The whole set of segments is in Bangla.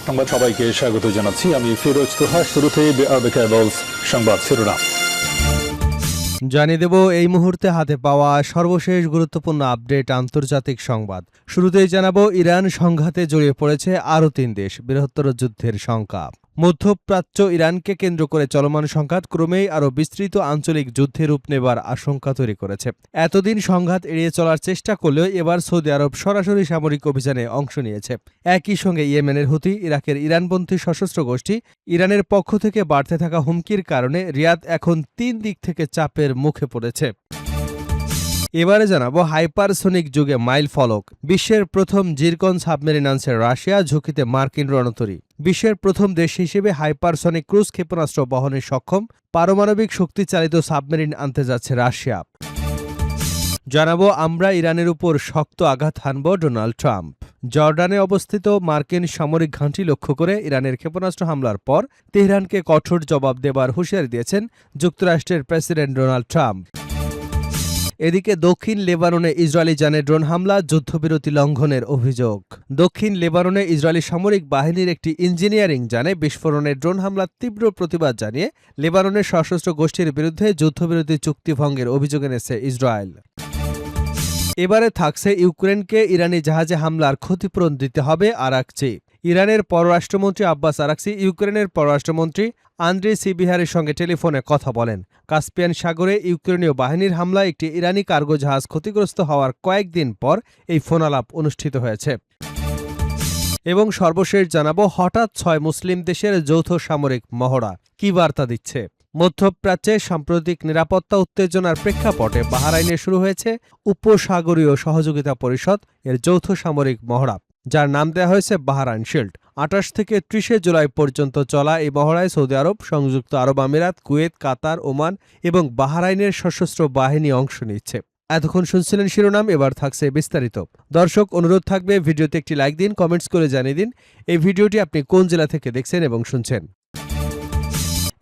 সংবাদ সবাইকে স্বাগত জানাচ্ছি। আমি ফিরোজ তোহা। শুরুতেই সংবাদ শিরোনাম জানিয়ে দেব এই মুহূর্তে হাতে পাওয়া সর্বশেষ গুরুত্বপূর্ণ আপডেট আন্তর্জাতিক সংবাদ। শুরুতেই জানাবো ইরান সংঘাতে জড়িয়ে পড়েছে আরও ৩ দেশ, বৃহত্তর যুদ্ধের শঙ্কা। মধ্যপ্রাচ্য ইরানকে কেন্দ্র করে চলমান সংঘাত ক্রমেই আরও বিস্তৃত আঞ্চলিক যুদ্ধে রূপ নেবার আশঙ্কা তৈরি করেছে। এতদিন সংঘাত এড়িয়ে চলার চেষ্টা করলেও এবার সৌদি আরব সরাসরি সামরিক অভিযানে অংশ নিয়েছে। একই সঙ্গে ইয়েমেনের হুতি, ইরাকের ইরানপন্থী সশস্ত্র গোষ্ঠী ইরানের পক্ষ থেকে বাড়তে থাকা হুমকির কারণে রিয়াদ এখন ৩ দিক থেকে চাপের মুখে পড়েছে। এবারে জানাবো হাইপারসোনিক যুগে মাইল ফলক। বিশ্বের প্রথম জিরকন সাবমেরিন আনছে রাশিয়া, ঝুঁকিতে মার্কিন রণতরী। বিশ্বের প্রথম দেশ হিসেবে হাইপারসনিক ক্রুজ ক্ষেপণাস্ত্র বহনে সক্ষম পারমাণবিক শক্তিচালিত সাবমেরিন আনতে যাচ্ছে রাশিয়া। জানাবো আমরা ইরানের উপর শক্ত আঘাত হানব ডোনাল্ড ট্রাম্প। জর্ডানে অবস্থিত মার্কিন সামরিক ঘাঁটি লক্ষ্য করে ইরানের ক্ষেপণাস্ত্র হামলার পর তেহরানকে কঠোর জবাব দেবার হুঁশিয়ারি দিয়েছেন যুক্তরাষ্ট্রের প্রেসিডেন্ট ডোনাল্ড ট্রাম্প। এদিকে দক্ষিণ লেবাননে ইসরায়েলি যানে ড্রোন হামলা, যুদ্ধবিরতি লঙ্ঘনের অভিযোগ। দক্ষিণ লেবাননে ইসরায়েলি সামরিক বাহিনীর একটি ইঞ্জিনিয়ারিং যানে বিস্ফোরণের ড্রোন হামলার তীব্র প্রতিবাদ জানিয়ে লেবাননের সশস্ত্র গোষ্ঠীর বিরুদ্ধে যুদ্ধবিরতি চুক্তি ভঙ্গের অভিযোগ এনেছে ইসরায়েল। এবারে থাকছে ইউক্রেনকে ইরানি জাহাজে হামলার ক্ষতিপূরণ দিতে হবে আরাকচি। ইরানের পররাষ্ট্রমন্ত্রী আব্বাস আরাকচি ইউক্রেনের পররাষ্ট্রমন্ত্রী আন্দ্রি সিবিহারের সঙ্গে টেলিফোনে কথা বলেন। কাস্পিয়ান সাগরে ইউক্রেনীয় বাহিনীর হামলায় একটি ইরানি কার্গো জাহাজ ক্ষতিগ্রস্ত হওয়ার কয়েকদিন পর এই ফোনালাপ অনুষ্ঠিত হয়েছে। এবং সর্বশেষ জানাবো হঠাৎ ৬ মুসলিম দেশের যৌথ সামরিক মহড়া কি বার্তা দিচ্ছে। মধ্যপ্রাচ্যে সাম্প্রতিক নিরাপত্তা উত্তেজনার প্রেক্ষাপটে বাহরাইনে শুরু হয়েছে উপসাগরীয় সহযোগিতা পরিষদ এর যৌথ সামরিক মহড়া, যার নাম দেওয়া হয়েছে বাহরাইন শিল্ড। ২৮ থেকে ৩০ জুলাই পর্যন্ত চলা এই মহড়ায় সৌদি আরব, সংযুক্ত আরব আমিরাত, কুয়েত, কাতার, ওমান এবং বাহরাইনের সশস্ত্র বাহিনী অংশ নিচ্ছে। এতক্ষণ শুনছিলেন শিরোনাম, এবার থাকছে বিস্তারিত। দর্শক, অনুরোধ থাকবে ভিডিওতে একটি লাইক দিন, কমেন্টস করে জানিয়ে দিন এই ভিডিওটি আপনি কোন জেলা থেকে দেখছেন এবং শুনছেন।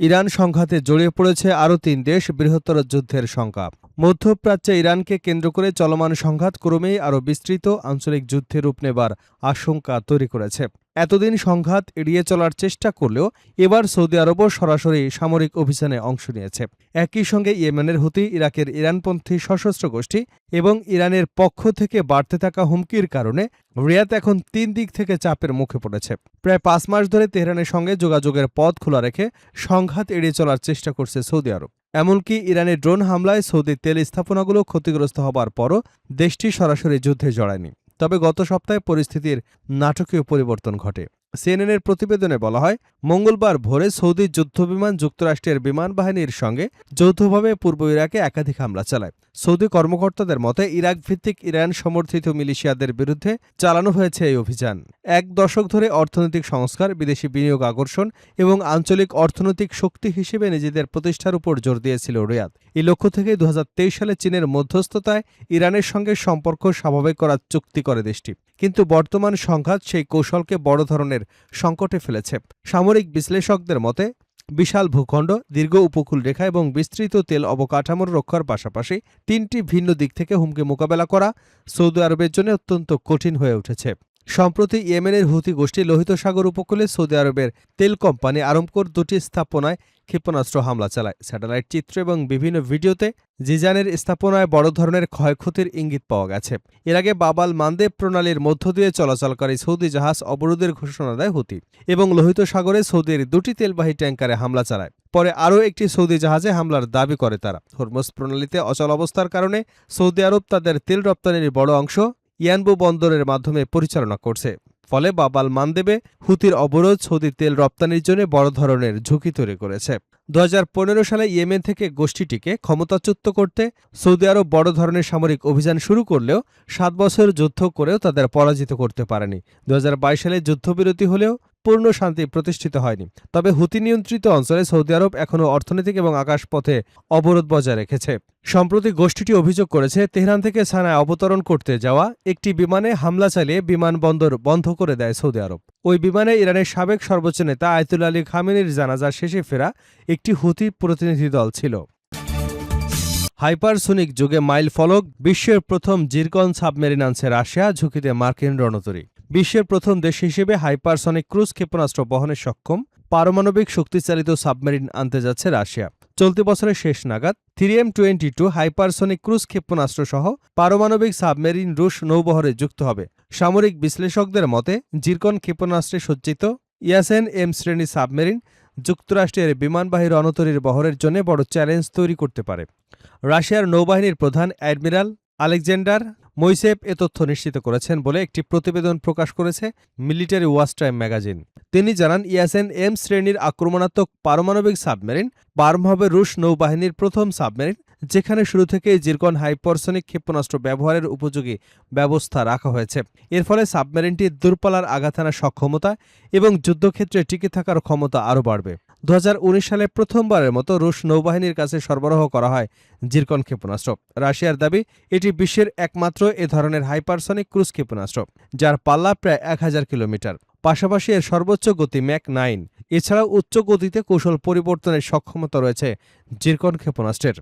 ইরান সংঘাতে জড়িয়ে পড়েছে আরও ৩ দেশ, বৃহত্তর যুদ্ধের শঙ্কা। মধ্যপ্রাচ্যে ইরানকে কেন্দ্র করে চলমান সংঘাত ক্রমেই আরও বিস্তৃত আঞ্চলিক যুদ্ধে রূপ নেবার আশঙ্কা তৈরি করেছে। এতদিন সংঘাত এড়িয়ে চলার চেষ্টা করলেও এবার সৌদি আরবও সরাসরি সামরিক অভিযানে অংশ নিয়েছে। একই সঙ্গে ইয়েমেনের হুতি, ইরাকের ইরানপন্থী সশস্ত্র গোষ্ঠী এবং ইরানের পক্ষ থেকে বাড়তে থাকা হুমকির কারণে রিয়াদ এখন ৩ দিক থেকে চাপের মুখে পড়েছে। প্রায় ৫ মাস ধরে তেহরানের সঙ্গে যোগাযোগের পথ খোলা রেখে সংঘাত এড়িয়ে চলার চেষ্টা করছে সৌদি আরব। এমনকি ইরানের ড্রোন হামলায় সৌদি তেল স্থাপনাগুলো ক্ষতিগ্রস্ত হবার পরও দেশটি সরাসরি যুদ্ধে জড়ায়নি। তবে গত সপ্তাহে পরিস্থিতির নাটকীয় পরিবর্তন ঘটে। সিএনএনের প্রতিবেদনে বলা হয়, মঙ্গলবার ভোরে সৌদি যুদ্ধবিমান যুক্তরাষ্ট্রের বিমান বাহিনীর সঙ্গে যৌথভাবে পূর্ব ইরাকে একাধিক হামলা চালায়। সৌদি কর্মকর্তাদের মতে ইরাক ভিত্তিক ইরান সমর্থিত মিলিশিয়াদের বিরুদ্ধে চালানো হয়েছে এই অভিযান। ১ দশক ধরে অর্থনৈতিক সংস্কার, বিদেশি বিনিয়োগ আকর্ষণ এবং আঞ্চলিক অর্থনৈতিক শক্তি হিসেবে নিজেদের প্রতিষ্ঠার উপর জোর দিয়েছিল রিয়াদ। এই লক্ষ্য থেকে ২০২৩ সালে চীনের মধ্যস্থতায় ইরানের সঙ্গে সম্পর্ক স্বাভাবিক করার চুক্তি করে দেশটি। কিন্তু বর্তমান সংঘাত সেই কৌশলকে বড় ধরনের সংকটে ফেলেছে। সামরিক বিশ্লেষকদের মতে বিশাল ভূখণ্ড, দীর্ঘ উপকূল রেখা এবং বিস্তৃত তেল অবকাঠামোর রক্ষার পাশাপাশি ৩টি ভিন্ন দিক থেকে হুমকি মোকাবেলা করা সৌদি আরবের জন্য অত্যন্ত কঠিন হয়ে উঠেছে। সম্প্রতি ইয়েমেনের হুতি গোষ্ঠী লোহিত সাগর উপকূলে সৌদি আরবের তেল কোম্পানি আরামকোর ২টি স্থাপনায় ক্ষেপণাস্ত্র হামলা চালায়। স্যাটেলাইট চিত্র এবং বিভিন্ন ভিডিওতে জিজানের স্থাপনায় বড় ধরনের ক্ষয়ক্ষতির ইঙ্গিত পাওয়া গেছে। এর আগে বাবাল মান্দেব প্রণালীর মধ্য দিয়ে চলাচলকারী সৌদি জাহাজ অবরোধের ঘোষণা দেয় হুতি এবং লোহিত সাগরে সৌদির ২টি তেলবাহী ট্যাঙ্কারে হামলা চালায়। পরে আরও একটি সৌদি জাহাজে হামলার দাবি করে তারা। হরমুজ প্রণালীতে অচল অবস্থার কারণে সৌদি আরব তাদের তেল রপ্তানির বড় অংশ ইয়ানবু বন্দরের মাধ্যমে পরিচালনা করছে। ফলে বাবাল মান্দেবে হুতির অবরোধ সৌদি তেল রপ্তানির জন্য বড় ধরনের ঝুঁকি তৈরি করেছে। ২০১৫ সালে ইয়েমেন থেকে গোষ্ঠীটিকে ক্ষমতাচ্যুত করতে সৌদি আরব বড় ধরনের সামরিক অভিযান শুরু করলেও ৭ বছর যুদ্ধ করেও তাদের পরাজিত করতে পারেনি। ২০২২ সালে যুদ্ধবিরতি হলেও পূর্ণ শান্তি প্রতিষ্ঠিত হয়নি। তবে হুতি নিয়ন্ত্রিত অঞ্চলে সৌদি আরব এখনও অর্থনৈতিক এবং আকাশপথে অবরোধ বজায় রেখেছে। সম্প্রতি গোষ্ঠীটি অভিযোগ করেছে, তেহরান থেকে সানায় অবতরণ করতে যাওয়া একটি বিমানে হামলা চালিয়ে বিমানবন্দর বন্ধ করে দেয় সৌদি আরব। ওই বিমানে ইরানের সাবেক সর্বোচ্চ নেতা আয়াতুল্লাহ আলী খামেনির জানাজা শেষে ফেরা একটি হুতি প্রতিনিধি দল ছিল। হাইপারসোনিক যুগে মাইল ফলক। বিশ্বের প্রথম জিরকন সাবমেরিন আনছে রাশিয়া, ঝুঁকিতে মার্কিন রণতরী। বিশ্বের প্রথম দেশ হিসেবে হাইপারসনিক ক্রুজ ক্ষেপণাস্ত্র বহনে সক্ষম পারমাণবিক শক্তিচালিত সাবমেরিন আনতে যাচ্ছে রাশিয়া। চলতি বছরের শেষ নাগাদ থিরিএম-22 হাইপারসনিক ক্রুজ ক্ষেপণাস্ত্র সহ পারমাণবিক সাবমেরিন রুশ নৌবহরে যুক্ত হবে। সামরিক বিশ্লেষকদের মতে জিরকন ক্ষেপণাস্ত্রে সজ্জিত ইয়াসেন-এম শ্রেণীর সাবমেরিন যুক্তরাষ্ট্রের বিমানবাহী রণতরীর বহরের জন্য বড় চ্যালেঞ্জ তৈরি করতে পারে। রাশিয়ার নৌবাহিনীর প্রধান অ্যাডমিরাল আলেকজান্ডার মইসেভ এ তথ্য নিশ্চিত করেছেন বলে একটি প্রতিবেদন প্রকাশ করেছে মিলিটারি ওয়াচ টাইম ম্যাগাজিন। তিনি জানান, ইয়াসেন-এম শ্রেণীর আক্রমণাত্মক পারমাণবিক সাবমেরিন পারম হবে রুশ নৌবাহিনীর প্রথম সাবমেরিন, যেখানে শুরু থেকেই জিরকন হাইপারসনিক ক্ষেপণাস্ত্র ব্যবহারের উপযোগী ব্যবস্থা রাখা হয়েছে। এর ফলে সাবমেরিনটির দূরপাল্লার আঘাত হানার সক্ষমতা এবং যুদ্ধক্ষেত্রে টিকে থাকার ক্ষমতা আরও বাড়বে। 2019 সালে প্রথমবারের মতো রুশ নৌবাহিনীর কাছে সরবরাহ করা হয় জিরকন ক্ষেপণাস্ত্র। রাশিয়ার দাবি, এটি বিশ্বের একমাত্র এ ধরনের হাইপারসনিক ক্রুজ ক্ষেপণাস্ত্র, যার পাল্লা প্রায় 1000 কিলোমিটার। পাশাপাশি এর সর্বোচ্চ গতি ম্যাক 9। এছাড়াও উচ্চ গতিতে কৌশল পরিবর্তনের সক্ষমতা রয়েছে জিরকন ক্ষেপণাস্ত্রের।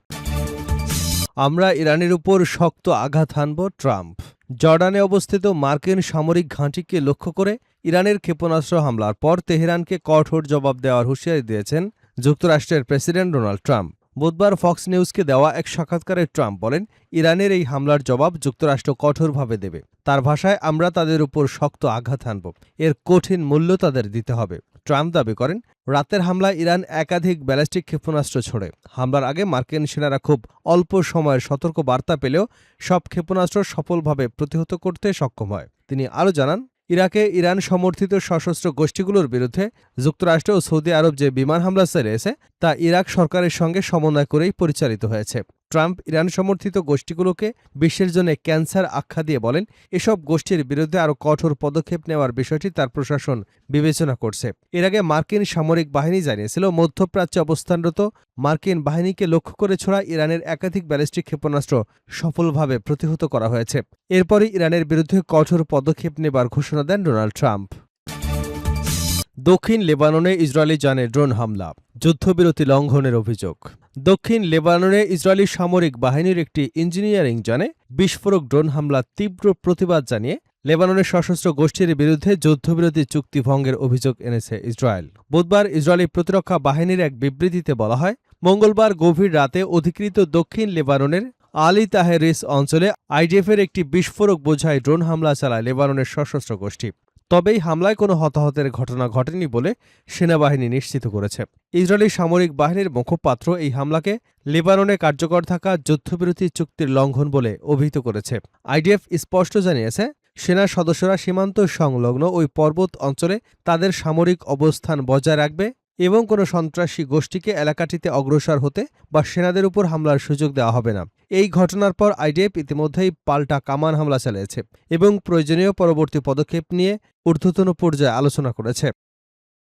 আমরা ইরানের উপর শক্ত আঘাত হানব, ট্রাম্প। জর্ডানে অবস্থিত মার্কিন সামরিক ঘাঁটিকে লক্ষ্য করে ইরানের ক্ষেপণাস্ত্র হামলার পর তেহরানকে কঠোর জবাব দেওয়ার হুঁশিয়ারি দিয়েছেন যুক্তরাষ্ট্রের প্রেসিডেন্ট ডোনাল্ড ট্রাম্প। বুধবার ফক্স নিউজকে দেওয়া এক সাক্ষাৎকারে ট্রাম্প বলেন, ইরানের এই হামলার জবাব যুক্তরাষ্ট্র কঠোরভাবে দেবে। তার ভাষায়, আমরা তাদের উপর শক্ত আঘাত হানব, এর কঠিন মূল্য তাদের দিতে হবে। ট্রাম্প দাবি করেন, রাতের হামলায় ইরান একাধিক ব্যালিস্টিক ক্ষেপণাস্ত্র ছোড়ে। হামলার আগে মার্কিন সেনারা খুব অল্প সময়ের সতর্ক বার্তা পেলেও সব ক্ষেপণাস্ত্র সফলভাবে প্রতিহত করতে সক্ষম হয়। তিনি আরও জানান, ইরাকে ইরান সমর্থিত সশস্ত্র গোষ্ঠীগুলোর বিরুদ্ধে যুক্তরাষ্ট্র ও সৌদি আরব যে বিমান হামলা চালিয়েছে তা ইরাক সরকারের সঙ্গে সমন্বয় করেই পরিচালিত হয়েছে। ট্রাম্প ইরান সমর্থিত গোষ্ঠীগুলোকে বিশ্বের জন্য ক্যান্সার আখ্যা দিয়ে বলেন, এসব গোষ্ঠীর বিরুদ্ধে আরও কঠোর পদক্ষেপ নেওয়ার বিষয়টি তার প্রশাসন বিবেচনা করছে। এর আগে মার্কিন সামরিক বাহিনী জানিয়েছিল, মধ্যপ্রাচ্যে অবস্থানরত মার্কিন বাহিনীকে লক্ষ্য করে ছোড়া ইরানের একাধিক ব্যালিস্টিক ক্ষেপণাস্ত্র সফলভাবে প্রতিহত করা হয়েছে। এরপরই ইরানের বিরুদ্ধে কঠোর পদক্ষেপ নেবার ঘোষণা দেন ডোনাল্ড ট্রাম্প। দক্ষিণ লেবাননে ইসরায়েলি যানে ড্রোন হামলা, যুদ্ধবিরতি লঙ্ঘনের অভিযোগ। দক্ষিণ লেবাননে ইসরায়েলি সামরিক বাহিনীর একটি ইঞ্জিনিয়ারিং যানে বিস্ফোরক ড্রোন হামলা তীব্র প্রতিবাদ জানিয়ে লেবাননের সশস্ত্র গোষ্ঠীর বিরুদ্ধে যুদ্ধবিরতি চুক্তি ভঙ্গের অভিযোগ এনেছে ইসরায়েল। বুধবার ইসরায়েলি প্রতিরক্ষা বাহিনীর এক বিবৃতিতে বলা হয়, মঙ্গলবার গভীর রাতে অধিকৃত দক্ষিণ লেবাননের আলী তাহেরিস অঞ্চলে আইডিএফের একটি বিস্ফোরক বোঝাই ড্রোন হামলা চালায় লেবাননের সশস্ত্র গোষ্ঠী। তবে এই হামলায় কোনো হতাহতের ঘটনা ঘটেনি বলে সেনাবাহিনী নিশ্চিত করেছে। ইসরায়েলি সামরিক বাহিনীর মুখপাত্র এই হামলাকে লেবাননে কার্যকর থাকা যুদ্ধবিরতি চুক্তির লঙ্ঘন বলে অভিহিত করেছে। আইডিএফ স্পষ্ট জানিয়েছে, সেনা সদস্যরা সীমান্ত সংলগ্ন ওই পর্বত অঞ্চলে তাদের সামরিক অবস্থান বজায় রাখবে এবং কোনো সন্ত্রাসী গোষ্ঠীকে এলাকাটিতে অগ্রসর হতে বা সেনাদের উপর হামলার সুযোগ দেওয়া হবে না। এই ঘটনার পর আইডিএফ ইতিমধ্যেই পাল্টা কামান হামলা চালিয়েছে এবং প্রয়োজনীয় পরবর্তী পদক্ষেপ নিয়ে ঊর্ধ্বতন পর্যায়ে আলোচনা করেছে।